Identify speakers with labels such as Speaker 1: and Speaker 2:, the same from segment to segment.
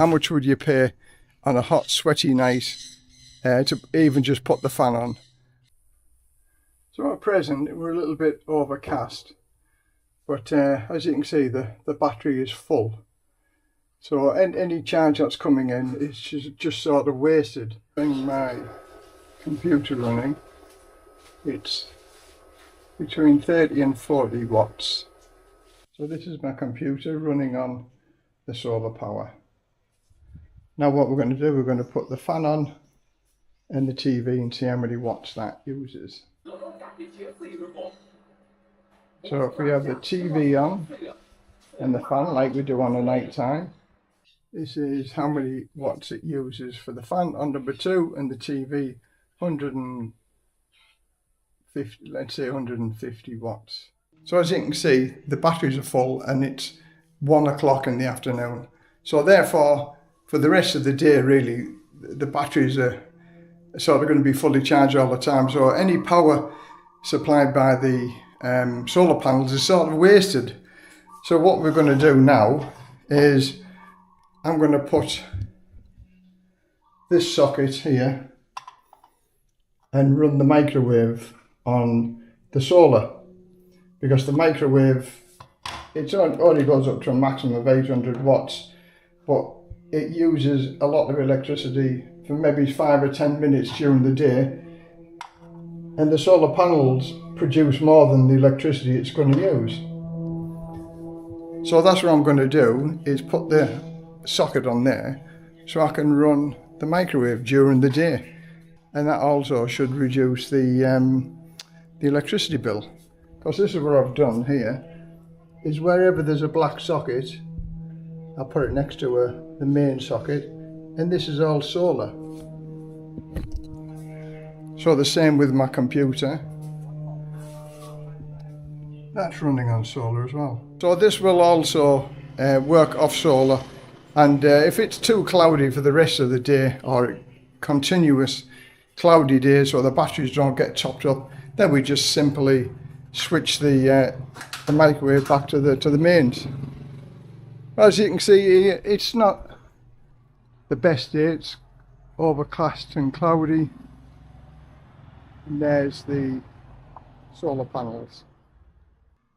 Speaker 1: how much would you pay on a hot, sweaty night to even just put the fan on? So at present we're a little bit overcast, but as you can see the battery is full. So any charge that's coming in is just sort of wasted. Bring my computer running, it's between 30 and 40 watts. So this is my computer running on the solar power. Now what we're going to do, we're going to put the fan on and the TV and see how many watts that uses. So if we have the TV on and the fan like we do on a night time, this is how many watts it uses for the fan on number 2, and the TV 150, let's say 150 watts. So as you can see, the batteries are full and it's 1 o'clock in the afternoon. So therefore, for the rest of the day really, the batteries are sort of going to be fully charged all the time. So any power supplied by the solar panels is sort of wasted. So what we're going to do now is I'm going to put this socket here and run the microwave on the solar, because the microwave, it only goes up to a maximum of 800 watts, but it uses a lot of electricity for maybe 5 or 10 minutes during the day, and the solar panels produce more than the electricity it's going to use. So that's what I'm going to do, is put the socket on there so I can run the microwave during the day, and that also should reduce the electricity bill. Because this is what I've done here, is wherever there's a black socket, I'll put it next to the main socket, and this is all solar. So the same with my computer, that's running on solar as well. So this will also work off solar, and if it's too cloudy for the rest of the day, or continuous cloudy days so the batteries don't get topped up, then we just simply switch the microwave back to the mains. As you can see, it's not the best day, it's overcast and cloudy, and there's the solar panels.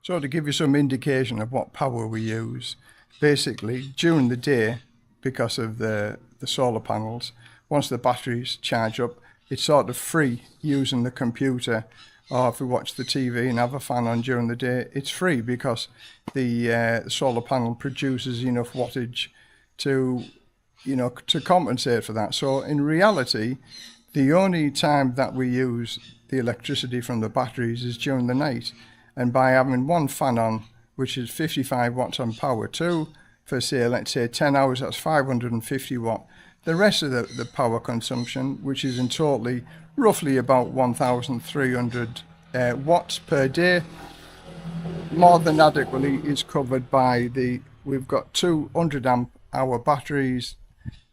Speaker 1: So to give you some indication of what power we use, basically during the day, because of the solar panels, once the batteries charge up, it's sort of free using the computer, or if we watch the TV and have a fan on during the day, it's free because the solar panel produces enough wattage to compensate for that. So in reality, the only time that we use the electricity from the batteries is during the night, and by having one fan on, which is 55 watts on power 2, for say, let's say 10 hours, that's 550 watt. The rest of the power consumption, which is in totally roughly about 1,300 watts per day, more than adequately is covered by we've got 200 amp hour batteries,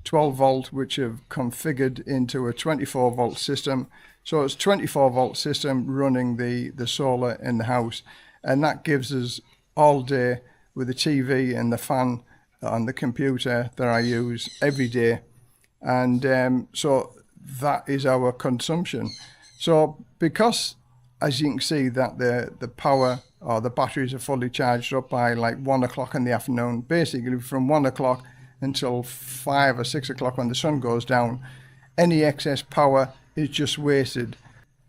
Speaker 1: 12 volt, which have configured into a 24 volt system. So it's 24 volt system running the solar in the house, and that gives us all day with the TV and the fan on the computer that I use every day. And so that is our consumption. So because, as you can see, that the power or the batteries are fully charged up by like 1 o'clock in the afternoon, basically from 1 o'clock until 5 or 6 o'clock when the sun goes down, any excess power is just wasted.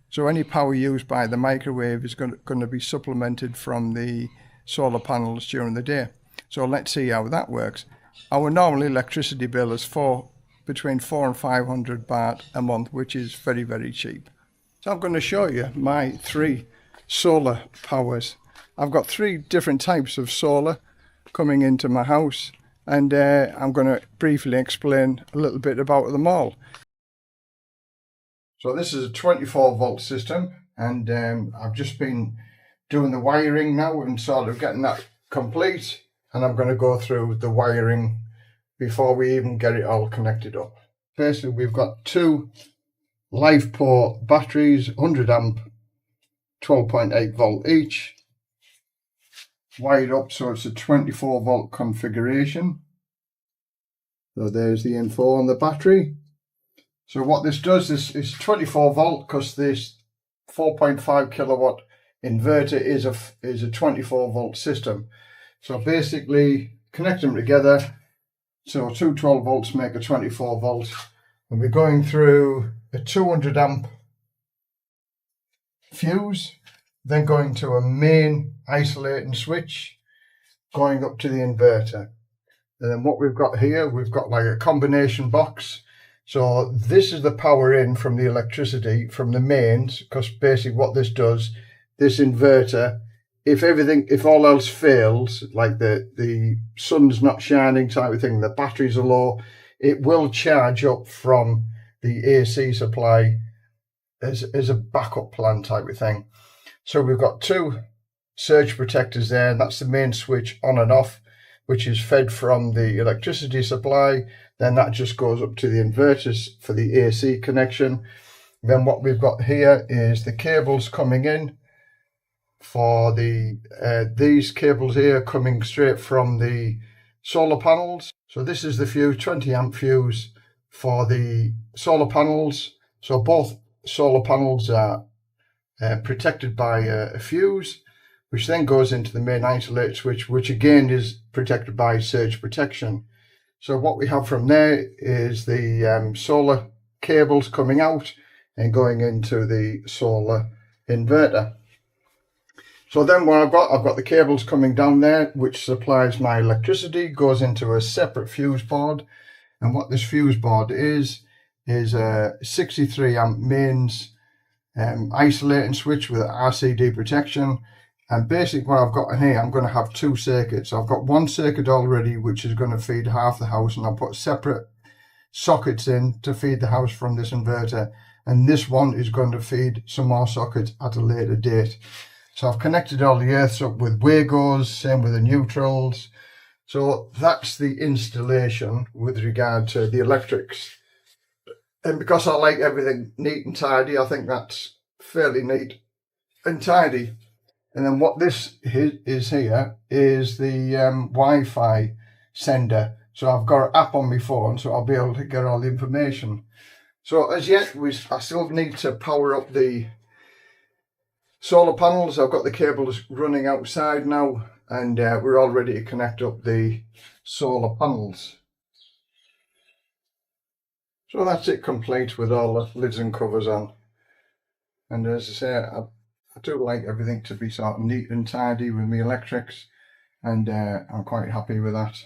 Speaker 1: So any power used by the microwave is going to be supplemented from the solar panels during the day. So let's see how that works. Our normal electricity bill is between 400 and 500 baht a month, which is very, very cheap. So I'm going to show you my 3 solar powers. I've got 3 different types of solar coming into my house, and I'm going to briefly explain a little bit about them all. So this is a 24 volt system, and I've just been doing the wiring now and sort of getting that complete, and I'm going to go through the wiring before we even get it all connected up. Firstly, we've got 2 LiFePort batteries, 100 amp, 12.8 volt each, wired up so it's a 24 volt configuration. So there's the info on the battery. So what this does is 24 volt, because this 4.5 kilowatt inverter is a 24 volt system. So basically connect them together. So two 12 volts make a 24 volt. And we're going through a 200 amp fuse, then going to a main isolating switch, going up to the inverter. And then what we've got here, we've got like a combination box. So this is the power in from the electricity from the mains, because basically what this does, this inverter, if all else fails, like the sun's not shining type of thing, the batteries are low, it will charge up from the AC supply as a backup plan type of thing. So we've got two surge protectors there, and that's the main switch on and off, which is fed from the electricity supply. Then that just goes up to the inverters for the AC connection. Then what we've got here is the cables coming in for the these cables here coming straight from the solar panels. So this is the fuse, 20 amp fuse for the solar panels. So both solar panels are protected by a fuse, which then goes into the main isolator switch, which again is protected by surge protection. So what we have from there is the solar cables coming out and going into the solar inverter. So then what I've got the cables coming down there, which supplies my electricity, goes into a separate fuse board. And what this fuse board is a 63 amp mains isolating switch with RCD protection. And basically what I've got in here, I'm going to have two circuits. I've got one circuit already, which is going to feed half the house, and I'll put separate sockets in to feed the house from this inverter. And this one is going to feed some more sockets at a later date. So I've connected all the earths up with Wagos, same with the neutrals. So that's the installation with regard to the electrics. And because I like everything neat and tidy, I think that's fairly neat and tidy. And then what this is here is the Wi-Fi sender. So I've got an app on my phone, so I'll be able to get all the information. So as yet, I still need to power up the solar panels. I've got the cables running outside now, and we're all ready to connect up the solar panels. So that's it complete with all the lids and covers on. And as I say, I do like everything to be sort of neat and tidy with my electrics, and I'm quite happy with that.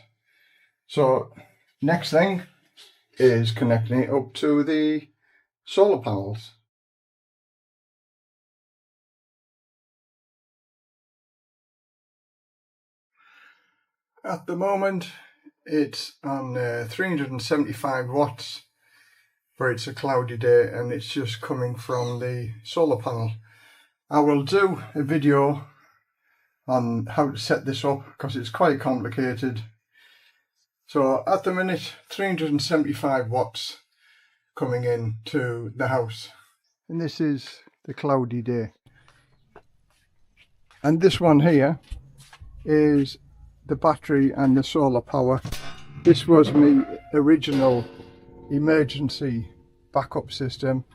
Speaker 1: So next thing is connecting it up to the solar panels. At the moment it's on 375 watts, but it's a cloudy day and it's just coming from the solar panel. I will do a video on how to set this up because it's quite complicated. So at the minute 375 watts coming in to the house, and this is the cloudy day. And this one here is the battery and the solar power. This was my original emergency backup system,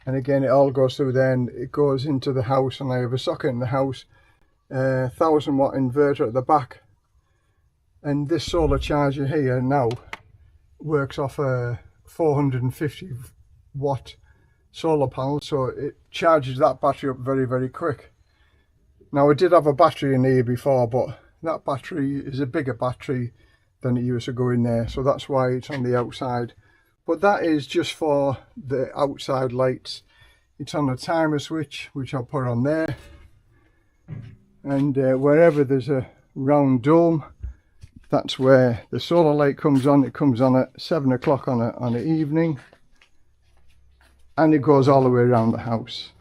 Speaker 1: and again it all goes through there and it goes into the house, and I have a socket in the house, 1000 watt inverter at the back, and this solar charger here now works off a 450 watt solar panel, so it charges that battery up very, very quick. Now I did have a battery in here before, but that battery is a bigger battery than it used to go in there, so that's why it's on the outside. But that is just for the outside lights. It's on a timer switch, which I'll put on there, and wherever there's a round dome, that's where the solar light comes on. It comes on at 7 o'clock on an evening, and it goes all the way around the house.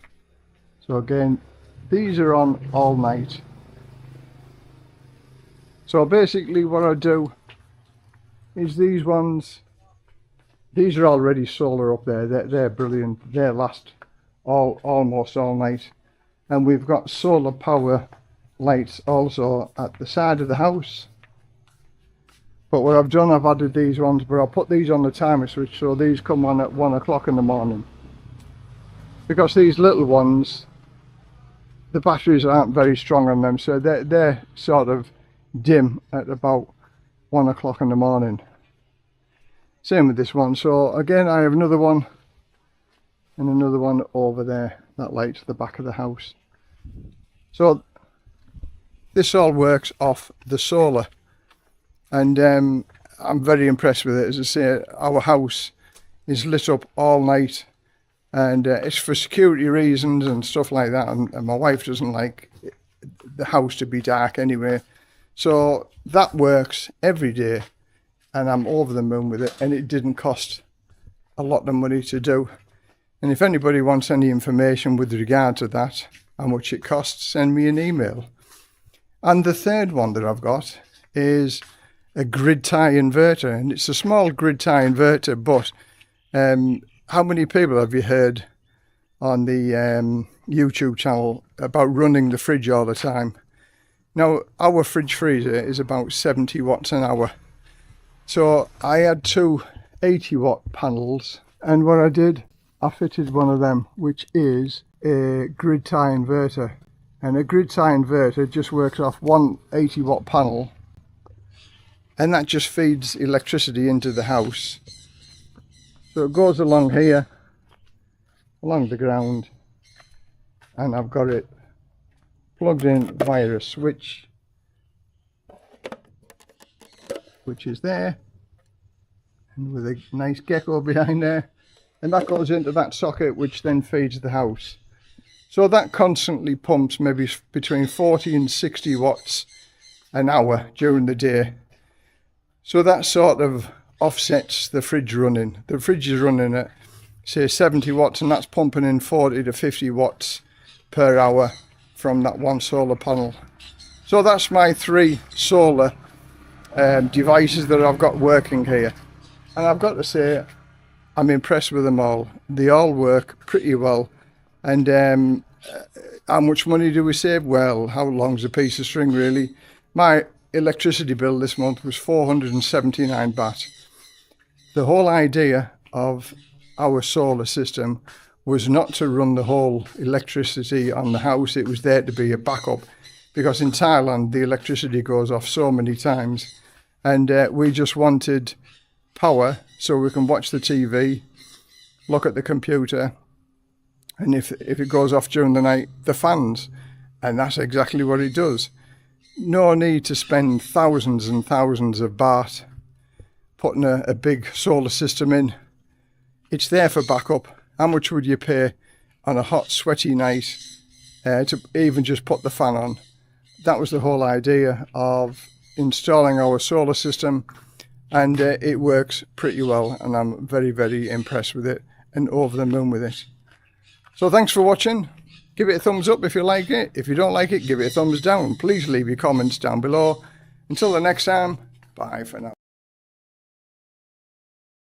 Speaker 1: So again, these are on all night. So basically what I do is these ones, these are already solar up there. They're brilliant. They last almost all night. And we've got solar power lights also at the side of the house. But what I've done, I've added these ones, but I'll put these on the timer switch so these come on at 1 o'clock in the morning. Because these little ones, the batteries aren't very strong on them, so they're sort of dim at about 1 o'clock in the morning. Same with this one. So again, I have another one and another one over there that lights the back of the house. So this all works off the solar, and I'm very impressed with it. As I say, our house is lit up all night, and it's for security reasons and stuff like that, and my wife doesn't like the house to be dark anyway, so that works every day, and I'm over the moon with it, and it didn't cost a lot of money to do. And if anybody wants any information with regard to that, how much it costs, send me an email. And the third one that I've got is a grid tie inverter, and it's a small grid tie inverter, but how many people have you heard on the YouTube channel about running the fridge all the time? Now, our fridge freezer is about 70 watts an hour. So I had two 80 watt panels, and what I did, I fitted one of them, which is a grid tie inverter. And a grid tie inverter just works off one 80 watt panel, and that just feeds electricity into the house. So it goes along here, along the ground, and I've got it plugged in via a switch, which is there, and with a nice gecko behind there, and that goes into that socket, which then feeds the house. So that constantly pumps maybe between 40 and 60 watts an hour during the day. So that sort of offsets the fridge running. The fridge is running at, say, 70 watts, and that's pumping in 40 to 50 watts per hour from that one solar panel. So that's my three solar devices that I've got working here, and I've got to say I'm impressed with them all. They all work pretty well. And how much money do we save? Well, how long's a piece of string, really? My electricity bill this month was 479 baht. The whole idea of our solar system was not to run the whole electricity on the house. It was there to be a backup, because in Thailand the electricity goes off so many times, and we just wanted power so we can watch the TV, look at the computer, and if it goes off during the night, the fans, and that's exactly what it does. No need to spend thousands and thousands of baht putting a big solar system in. It's there for backup. How much would you pay on a hot, sweaty night to even just put the fan on? That was the whole idea of installing our solar system, and it works pretty well, and I'm very, very impressed with it and over the moon with it. So thanks for watching. Give it a thumbs up if you like it. If you don't like it, give it a thumbs down. Please leave your comments down below. Until the next time, bye for now.